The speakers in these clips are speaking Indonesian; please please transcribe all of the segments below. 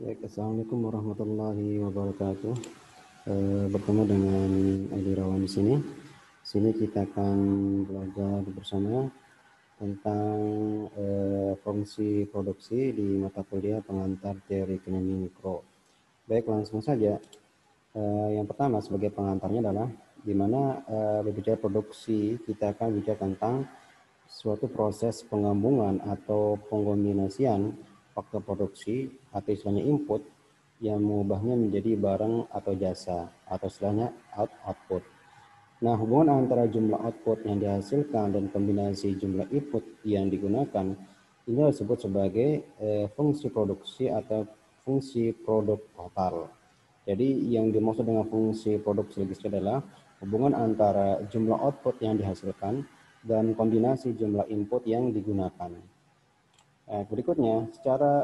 Baik, Assalamualaikum warahmatullahi wabarakatuh. Bertemu dengan Adi Rawan di sini. Di sini kita akan belajar bersama tentang fungsi produksi di mata kuliah pengantar teori ekonomi mikro. Baik, langsung saja. Yang pertama sebagai pengantarnya adalah di mana berbicara produksi, kita akan bicara tentang suatu proses penggabungan atau pengkombinasian faktor produksi atau istilahnya input yang mengubahnya menjadi barang atau jasa atau istilahnya output. Nah, hubungan antara jumlah output yang dihasilkan dan kombinasi jumlah input yang digunakan ini disebut sebagai fungsi produksi atau fungsi produk total. Jadi yang dimaksud dengan fungsi produksi logistik adalah hubungan antara jumlah output yang dihasilkan dan kombinasi jumlah input yang digunakan. Berikutnya, secara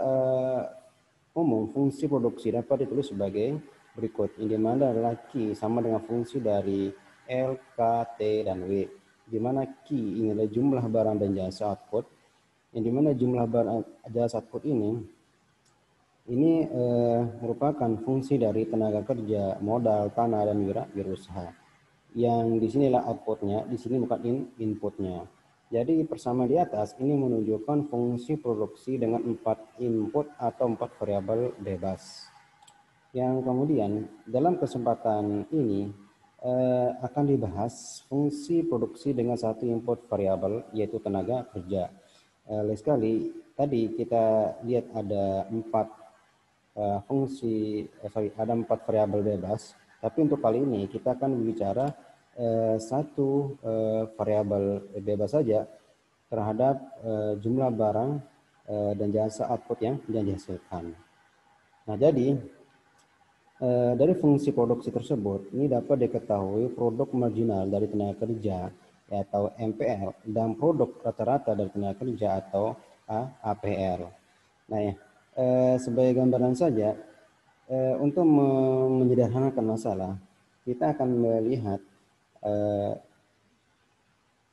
umum fungsi produksi dapat ditulis sebagai berikut, yang dimana adalah Q sama dengan fungsi dari L, K, T, dan W, di mana Q ini adalah jumlah barang dan jasa output, yang dimana jumlah barang jasa output ini merupakan fungsi dari tenaga kerja, modal, tanah, dan wirausaha. Yang di sinilah outputnya, di sini bukan inputnya. Jadi persamaan di atas ini menunjukkan fungsi produksi dengan 4 input atau 4 variabel bebas. Yang kemudian dalam kesempatan ini akan dibahas fungsi produksi dengan satu input variabel yaitu tenaga kerja. Sekali tadi kita lihat ada 4 variabel bebas, tapi untuk kali ini kita akan berbicara satu variabel bebas saja terhadap jumlah barang dan jasa output yang dihasilkan. Nah, jadi dari fungsi produksi tersebut ini dapat diketahui produk marginal dari tenaga kerja atau MPL dan produk rata-rata dari tenaga kerja atau APR. Nah, ya, sebagai gambaran saja, untuk menyederhanakan masalah, kita akan melihat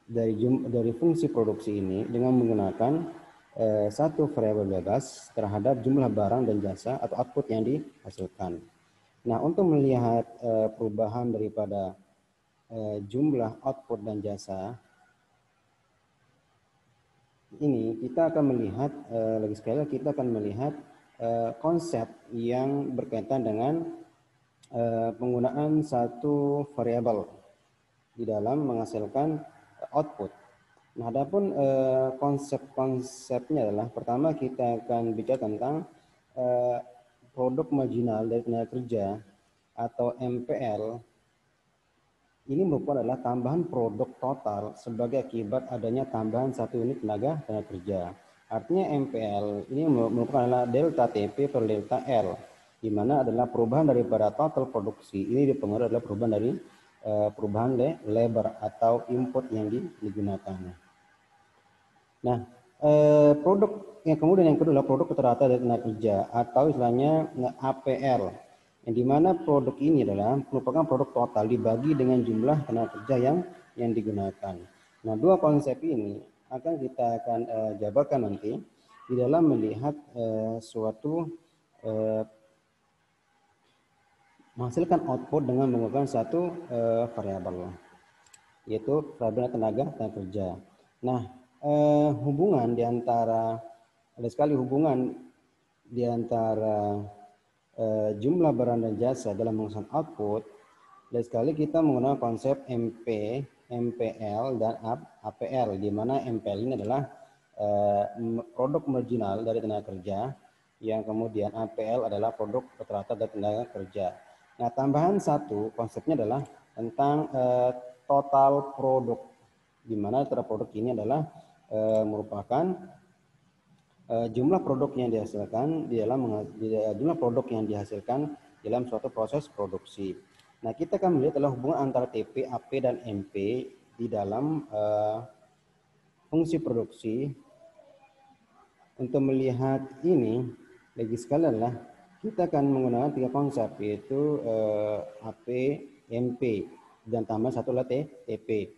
dari fungsi produksi ini dengan menggunakan satu variabel bebas terhadap jumlah barang dan jasa atau output yang dihasilkan. Nah, untuk melihat perubahan daripada jumlah output dan jasa ini, kita akan melihat lagi sekali kita akan melihat konsep yang berkaitan dengan penggunaan satu variabel di dalam menghasilkan output. Nah, adapun konsep-konsepnya adalah pertama kita akan bicara tentang produk marginal dari tenaga kerja atau MPL. Ini merupakan adalah tambahan produk total sebagai akibat adanya tambahan satu unit tenaga kerja. Artinya MPL ini merupakan adalah delta TP per delta L, di mana adalah perubahan daripada total produksi. Ini dipengaruhi adalah perubahan dari perubahan labor atau input yang digunakan. Nah, produk yang kemudian yang kedua adalah produk rata-rata dari tenaga kerja atau istilahnya APR, yang dimana produk ini adalah merupakan produk total dibagi dengan jumlah tenaga kerja yang digunakan. Nah, dua konsep ini akan kita jabarkan nanti di dalam melihat suatu menghasilkan output dengan menggunakan satu variabel, yaitu variabel tenaga kerja. Nah, hubungan di antara jumlah barang dan jasa dalam menghasilkan output. Dan sekali kita menggunakan konsep MP, MPL, dan APL, di mana MPL ini adalah produk marginal dari tenaga kerja, yang kemudian APL adalah produk rata-rata dari tenaga kerja. Nah, tambahan satu konsepnya adalah tentang total produk, di mana total produk ini adalah merupakan jumlah produk yang dihasilkan dalam suatu proses produksi. Nah, kita akan melihat adalah hubungan antara TP, AP, dan MP di dalam fungsi produksi. Untuk melihat ini, lagi sekali adalah kita akan menggunakan 3 konsep, yaitu AP, MP, dan tambah satu lagi TP.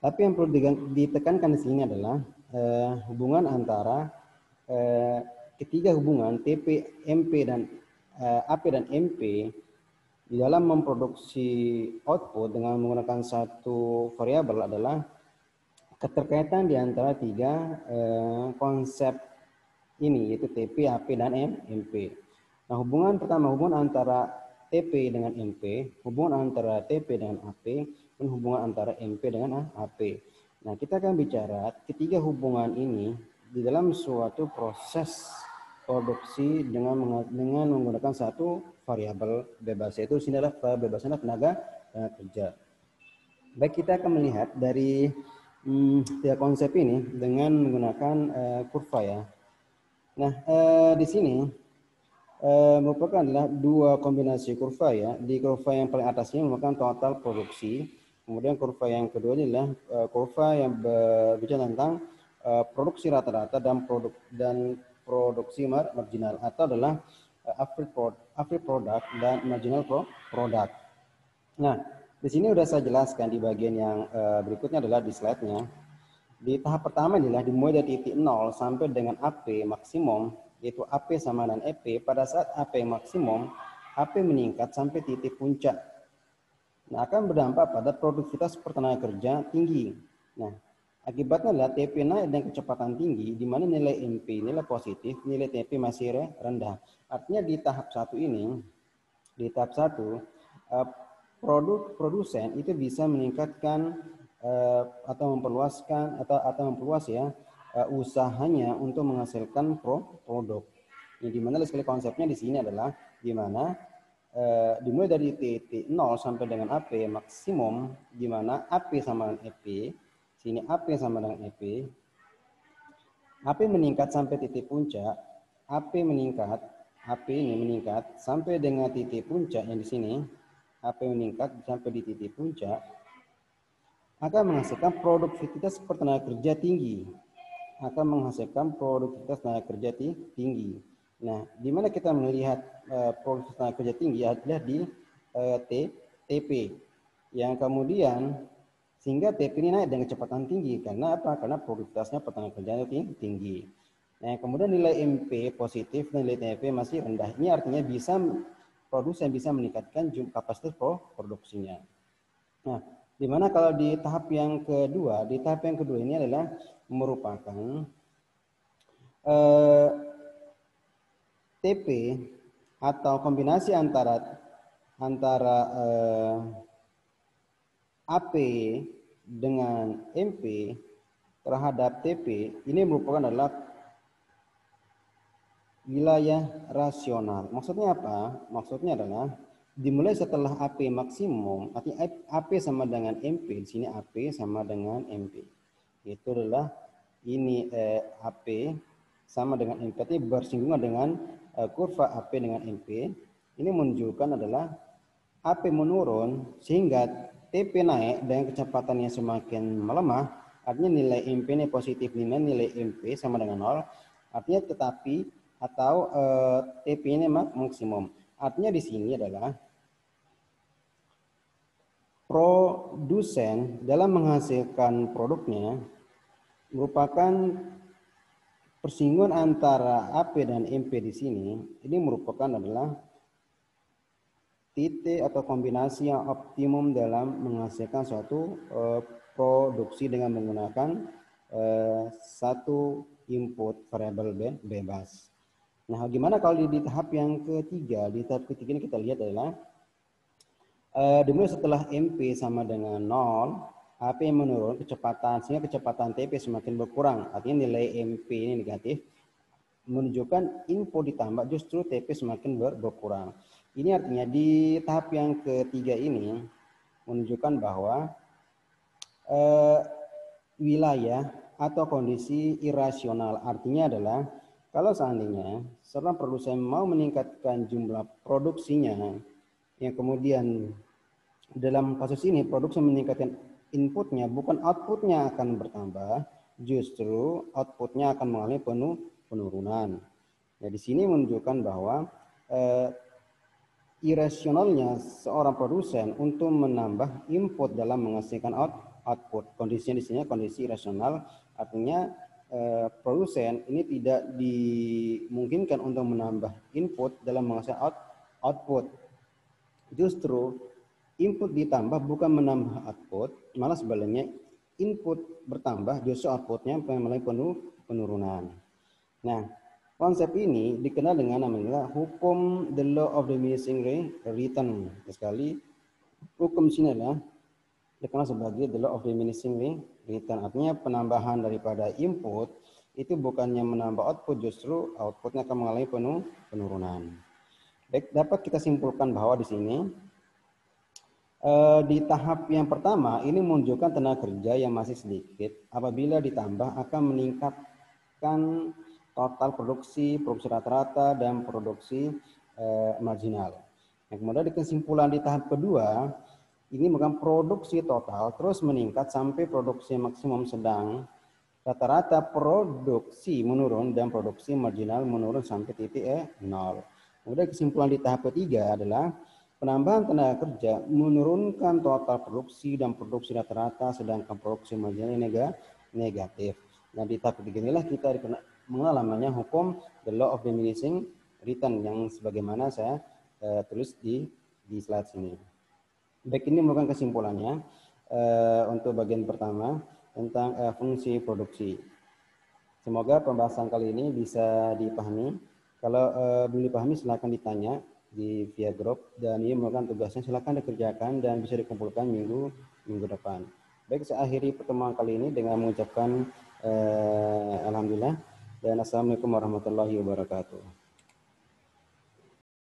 Tapi yang perlu ditekankan di sini adalah hubungan antara ketiga hubungan TP, MP dan AP dan MP di dalam memproduksi output dengan menggunakan satu variabel adalah keterkaitan di antara tiga konsep ini, yaitu TP, AP, dan MP. Nah, hubungan pertama, hubungan antara TP dengan MP, hubungan antara TP dengan AP, dan hubungan antara MP dengan AP. Nah, kita akan bicara ketiga hubungan ini di dalam suatu proses produksi dengan menggunakan satu variabel bebas, yaitu sini adalah bebasnya tenaga kerja. Baik, kita akan melihat dari tiga konsep ini dengan menggunakan kurva ya. Nah, di sini merupakan adalah dua kombinasi kurva ya. Di kurva yang paling atasnya merupakan total produksi. Kemudian kurva yang kedua adalah kurva yang berbicara tentang produksi rata-rata dan produksi marginal, atau adalah average product dan marginal product. Nah, di sini sudah saya jelaskan di bagian yang berikutnya adalah di slide-nya. Di tahap pertama adalah dimulai dari titik 0 sampai dengan AP maksimum, yaitu AP sama dengan EP. Pada saat AP maksimum, AP meningkat sampai titik puncak. Nah, akan berdampak pada produktivitas pertenaga kerja tinggi. Nah, akibatnya adalah TP naik dengan kecepatan tinggi, di mana nilai MP nilai positif, nilai TP masih rendah. Artinya di tahap satu ini, di tahap satu, produsen itu bisa meningkatkan atau memperluas ya usahanya untuk menghasilkan produk. Yang dimana sekali konsepnya di sini adalah dimana dimulai dari titik 0 sampai dengan AP maksimum, di mana AP sama dengan EP, sini AP sama dengan EP, AP meningkat sampai titik puncak, AP ini meningkat sampai dengan titik puncak yang di sini, AP meningkat sampai di titik puncak, akan menghasilkan produktivitas pertenaga kerja tinggi, tinggi. Nah, di mana kita melihat produktivitas tenaga kerja tinggi adalah di TP, yang kemudian sehingga TP ini naik dengan kecepatan tinggi. Karena apa? Karena produktivitasnya tenaga kerja tinggi. Nah, kemudian nilai MP positif, nilai TP masih rendah. Ini artinya produsen bisa meningkatkan kapasitas produksinya. Nah, di mana kalau di tahap yang kedua, ini adalah merupakan TP atau kombinasi antara AP dengan MP terhadap TP. Ini merupakan adalah wilayah rasional. Maksudnya apa? Maksudnya adalah dimulai setelah AP maksimum, artinya AP sama dengan MP. Di sini AP sama dengan MP. Itu adalah ini AP sama dengan MP, tapi bersinggungan dengan kurva AP dengan MP. Ini menunjukkan adalah AP menurun sehingga TP naik dengan kecepatan yang semakin melemah. Artinya nilai MP ini positif, nilai MP sama dengan 0. Artinya tetapi atau TP ini maksimum. Artinya di sini adalah produsen dalam menghasilkan produknya merupakan persinggungan antara AP dan MP di sini. Ini merupakan adalah titik atau kombinasi yang optimum dalam menghasilkan suatu produksi dengan menggunakan satu input variabel bebas. Nah, gimana kalau di tahap yang ketiga? Di tahap ketiga ini kita lihat adalah dimulai setelah MP sama dengan 0, AP menurun kecepatan, sehingga kecepatan TP semakin berkurang. Artinya nilai MP ini negatif, menunjukkan input ditambah, justru TP semakin berkurang. Ini artinya di tahap yang ketiga ini menunjukkan bahwa wilayah atau kondisi irasional. Artinya adalah kalau seandainya seorang produsen mau meningkatkan jumlah produksinya, yang kemudian dalam kasus ini produksi meningkatkan inputnya, bukan outputnya akan bertambah, justru outputnya akan mengalami penurunan. Nah, di sini menunjukkan bahwa irasionalnya seorang produsen untuk menambah input dalam menghasilkan output. Kondisinya di sini kondisi irasional, artinya produsen ini tidak dimungkinkan untuk menambah input dalam menghasilkan output. Justru input ditambah bukan menambah output, malah sebaliknya input bertambah justru outputnya melalui penurunan. Nah, konsep ini dikenal dengan namanya hukum the law of diminishing return. Sekali, hukum sini adalah dikenal sebagai the law of diminishing return. Artinya penambahan daripada input itu bukannya menambah output, justru outputnya akan mengalami penurunan. Baik, dapat kita simpulkan bahwa di sini di tahap yang pertama ini menunjukkan tenaga kerja yang masih sedikit, apabila ditambah akan meningkatkan total produksi rata-rata dan produksi marginal. Nah, kemudian di kesimpulan di tahap kedua ini merupakan produksi total terus meningkat sampai produksi maksimum sedang, rata-rata produksi menurun dan produksi marginal menurun sampai titik nol. Kemudian kesimpulan di tahap ketiga adalah penambahan tenaga kerja menurunkan total produksi dan produksi rata-rata, sedangkan produksi marginal negatif. Nah, di tahap ketiga inilah kita mengenal namanya hukum the law of diminishing return yang sebagaimana saya tulis di slide sini. Baik, ini merupakan kesimpulannya untuk bagian pertama tentang fungsi produksi. Semoga pembahasan kali ini bisa dipahami. Kalau belum dipahami silakan ditanya di via grup, dan ini merupakan tugasnya silakan dikerjakan dan bisa dikumpulkan minggu depan. Baik, saya akhiri pertemuan kali ini dengan mengucapkan alhamdulillah dan assalamualaikum warahmatullahi wabarakatuh.